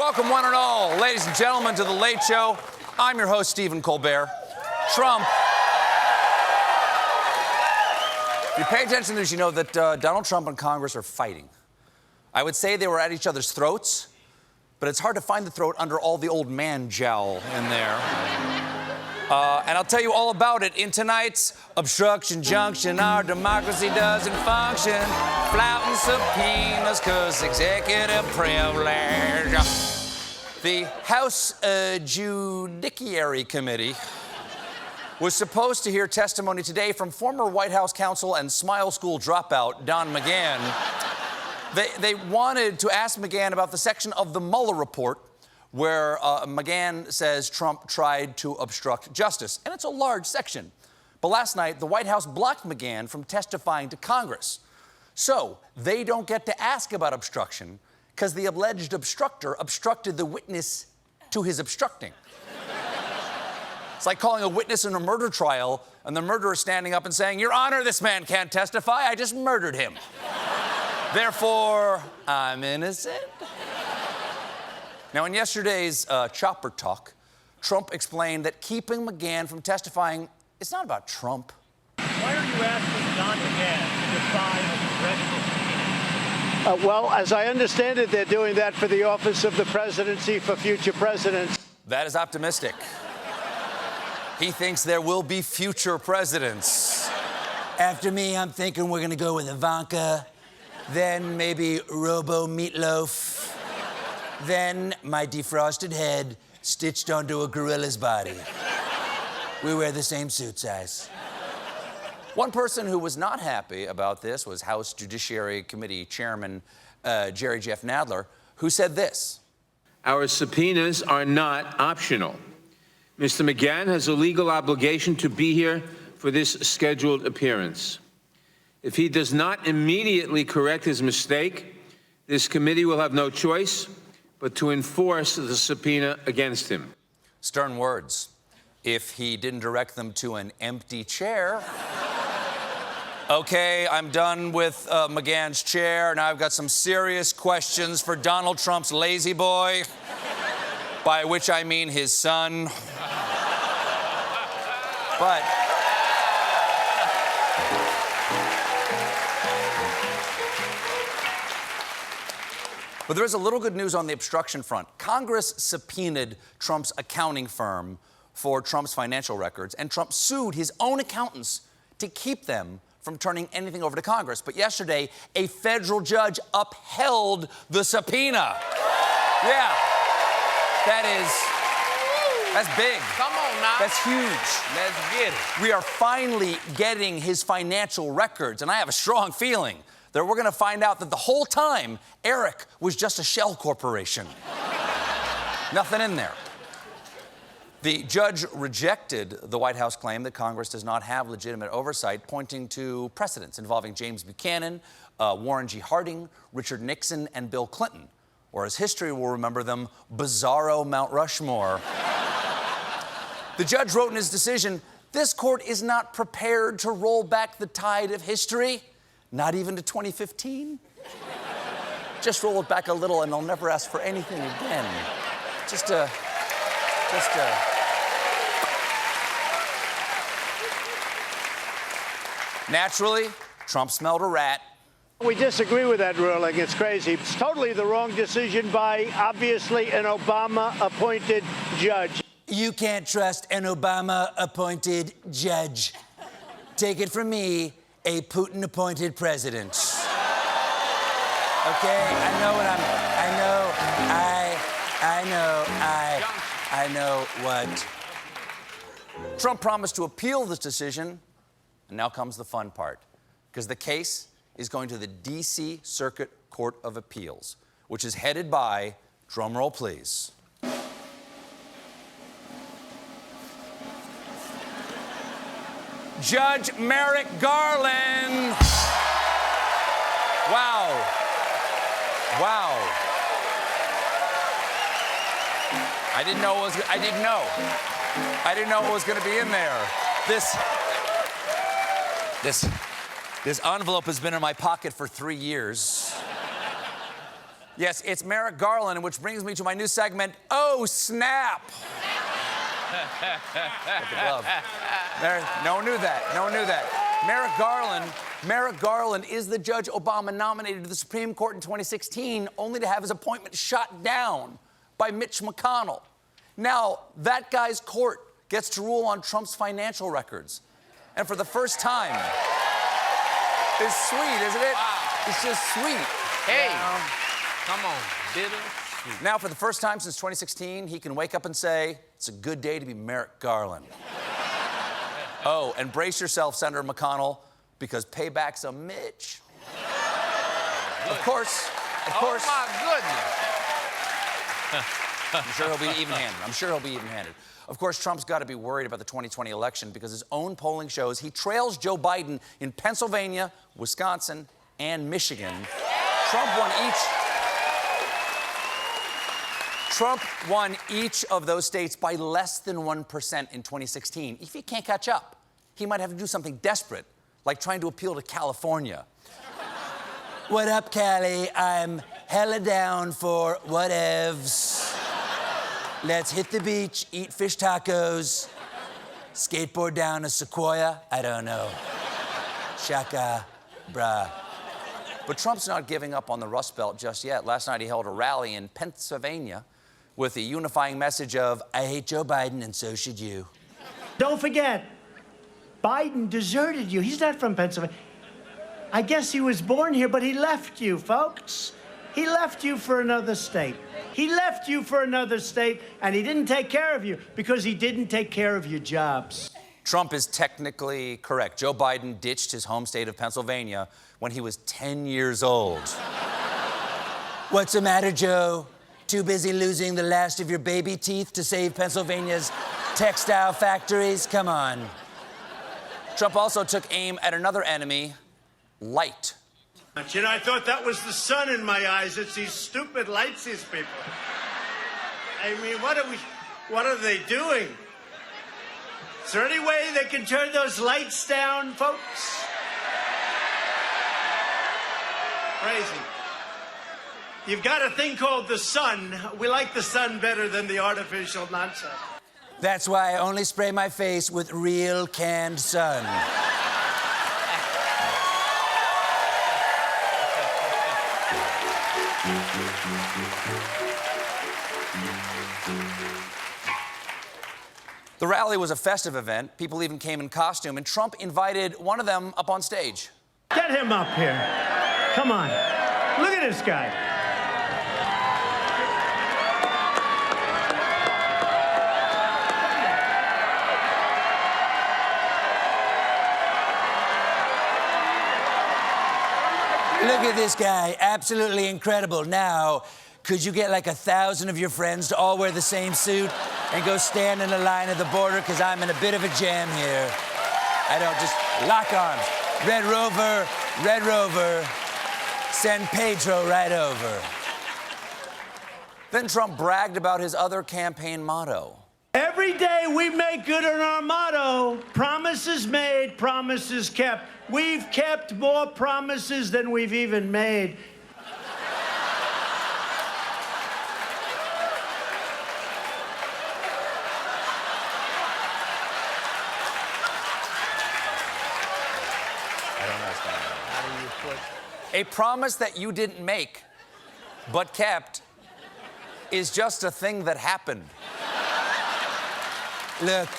Welcome, one and all, ladies and gentlemen, to The Late Show. I'm your host, Stephen Colbert. Trump. If you pay attention to this, you know that Donald Trump and Congress are fighting. I would say they were at each other's throats, but it's hard to find the throat under all the old man jowl in there. And I'll tell you all about it in tonight's Obstruction Junction. Our democracy doesn't function. Flouting subpoenas cause executive privilege. The House Judiciary Committee was supposed to hear testimony today from former White House counsel and Smile School dropout Don McGahn. They wanted to ask McGahn about the section of the Mueller report where McGahn says Trump tried to obstruct justice. And it's a large section. But last night, the White House blocked McGahn from testifying to Congress. So they don't get to ask about obstruction because the alleged obstructor obstructed the witness to his obstructing. It's like calling a witness in a murder trial and the murderer standing up and saying, "Your Honor, this man can't testify. I just murdered him. Therefore, I'm innocent." Now, in yesterday's Chopper Talk, Trump explained that keeping McGahn from testifying is not about Trump. Why are you asking Don McGahn to decide on the rest of the subpoena? Well, as I understand it, they're doing that for the office of the presidency for future presidents. That is optimistic. He thinks there will be future presidents. After me, I'm thinking we're gonna go with Ivanka, then maybe Robo Meatloaf, then my defrosted head stitched onto a gorilla's body. We wear the same suit size. One person who was not happy about this was House Judiciary Committee Chairman Jerry Jeff Nadler, who said this. Our subpoenas are not optional. Mr. McGahn has a legal obligation to be here for this scheduled appearance. If he does not immediately correct his mistake, this committee will have no choice but to enforce the subpoena against him. Stern words. If he didn't direct them to an empty chair. Okay, I'm done with McGahn's chair. Now I've got some serious questions for Donald Trump's lazy boy, by which I mean his son. But there is a little good news on the obstruction front. Congress subpoenaed Trump's accounting firm for Trump's financial records, and Trump sued his own accountants to keep them from turning anything over to Congress. But yesterday, a federal judge upheld the subpoena. Yeah, that's big. Come on now. That's huge. Let's get it. We are finally getting his financial records, and I have a strong feeling that we're going to find out that the whole time, Eric was just a shell corporation. Nothing in there. The judge rejected the White House claim that Congress does not have legitimate oversight, pointing to precedents involving James Buchanan, Warren G. Harding, Richard Nixon, and Bill Clinton, or as history will remember them, bizarro Mount Rushmore. The judge wrote in his decision, "This court is not prepared to roll back the tide of history, not even to 2015. Just roll it back a little and they'll never ask for anything again." Naturally, Trump smelled a rat. We disagree with that ruling. It's crazy. It's totally the wrong decision by, obviously, an Obama-appointed judge. You can't trust an Obama-appointed judge. Take it from me, a Putin-appointed president. Okay, I know what. Trump promised to appeal this decision, and now comes the fun part, because the case is going to the D.C. Circuit Court of Appeals, which is headed by, drumroll please, Judge Merrick Garland. Wow. I didn't know it was going to be in there. This envelope has been in my pocket for 3 years. Yes, it's Merrick Garland, which brings me to my new segment, Oh, Snap! With the glove. No one knew that. No one knew that. Merrick Garland is the judge Obama nominated to the Supreme Court in 2016, only to have his appointment shot down by Mitch McConnell. Now, that guy's court gets to rule on Trump's financial records. And for the first time, it's sweet, isn't it? Wow. It's just sweet. Hey, come on, bitter. Now, for the first time since 2016, he can wake up and say, it's a good day to be Merrick Garland. Oh, and brace yourself, Senator McConnell, because payback's a Mitch. Of course. Oh, my goodness. I'm sure he'll be even-handed. Of course, Trump's got to be worried about the 2020 election because his own polling shows he trails Joe Biden in Pennsylvania, Wisconsin, and Michigan. Trump won each of those states by less than 1% in 2016. If he can't catch up, he might have to do something desperate, like trying to appeal to California. What up, Cali? I'm hella down for whatevs. Let's hit the beach, eat fish tacos, skateboard down a sequoia. I don't know. Shaka, brah. But Trump's not giving up on the Rust Belt just yet. Last night he held a rally in Pennsylvania with the unifying message of, I hate Joe Biden and so should you. Don't forget, Biden deserted you. He's not from Pennsylvania. I guess he was born here, but he left you, folks. He left you for another state. He left you for another state, and he didn't take care of you because he didn't take care of your jobs. Trump is technically correct. Joe Biden ditched his home state of Pennsylvania when he was 10 years old. What's the matter, Joe? Too busy losing the last of your baby teeth to save Pennsylvania's textile factories? Come on. Trump also took aim at another enemy, light. You know, I thought that was the sun in my eyes. It's these stupid lights, these people. I mean, what are they doing? Is there any way they can turn those lights down, folks? Crazy. You've got a thing called the sun. We like the sun better than the artificial nonsense. That's why I only spray my face with real canned sun. The rally was a festive event. People even came in costume, and Trump invited one of them up on stage. Get him up here. Come on. Look at this guy. Look at this guy, absolutely incredible. Now, could you get like 1,000 of your friends to all wear the same suit and go stand in the line at the border? Because I'm in a bit of a jam here. I don't just lock arms. Red Rover, send Pedro right over. Then Trump bragged about his other campaign motto. Every day we make good on our motto, promises made, promises kept. We've kept more promises than we've even made. A promise that you didn't make, but kept, is just a thing that happened. Look,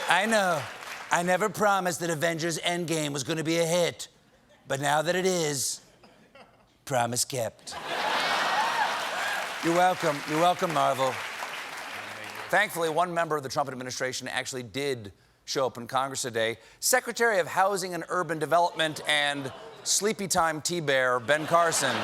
I know. I never promised that Avengers Endgame was going to be a hit. But now that it is, promise kept. You're welcome. You're welcome, Marvel. Thankfully, one member of the Trump administration actually did show up in Congress today. Secretary of Housing and Urban Development and Sleepy Time T-Bear, Ben Carson.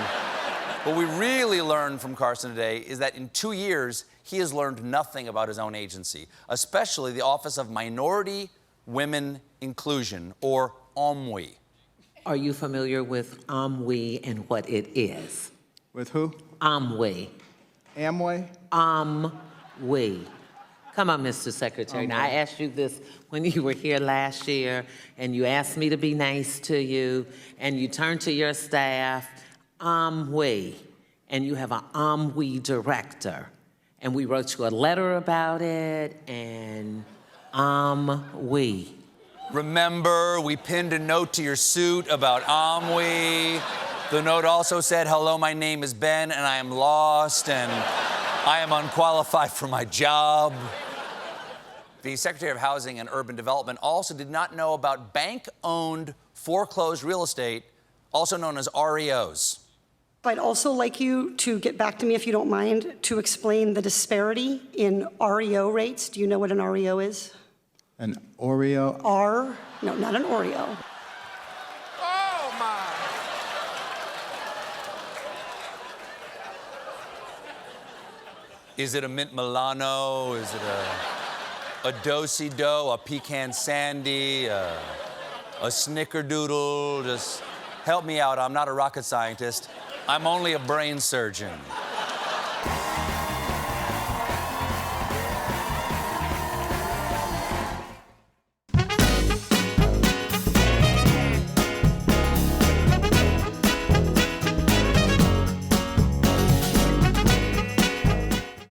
What we really learned from Carson today is that in 2 years, he has learned nothing about his own agency, especially the Office of Minority Women Inclusion, or OMWI. Are you familiar with OMWI and what it is? With who? OMWI. Amway? OMWI. Come on, Mr. Secretary. Now, I asked you this when you were here last year, and you asked me to be nice to you, and you turned to your staff, we, and you have an we director. And we wrote you a letter about it, and we. Remember, we pinned a note to your suit about we. The note also said, hello, my name is Ben, and I am lost, and I am unqualified for my job. The Secretary of Housing and Urban Development also did not know about bank-owned foreclosed real estate, also known as REOs. I'd also like you to get back to me, if you don't mind, to explain the disparity in REO rates. Do you know what an REO is? An Oreo? No, not an Oreo. Oh, my. Is it a mint Milano? Is it a do-si-do, a pecan sandy, a snickerdoodle? Just help me out. I'm not a rocket scientist. I'm only a brain surgeon.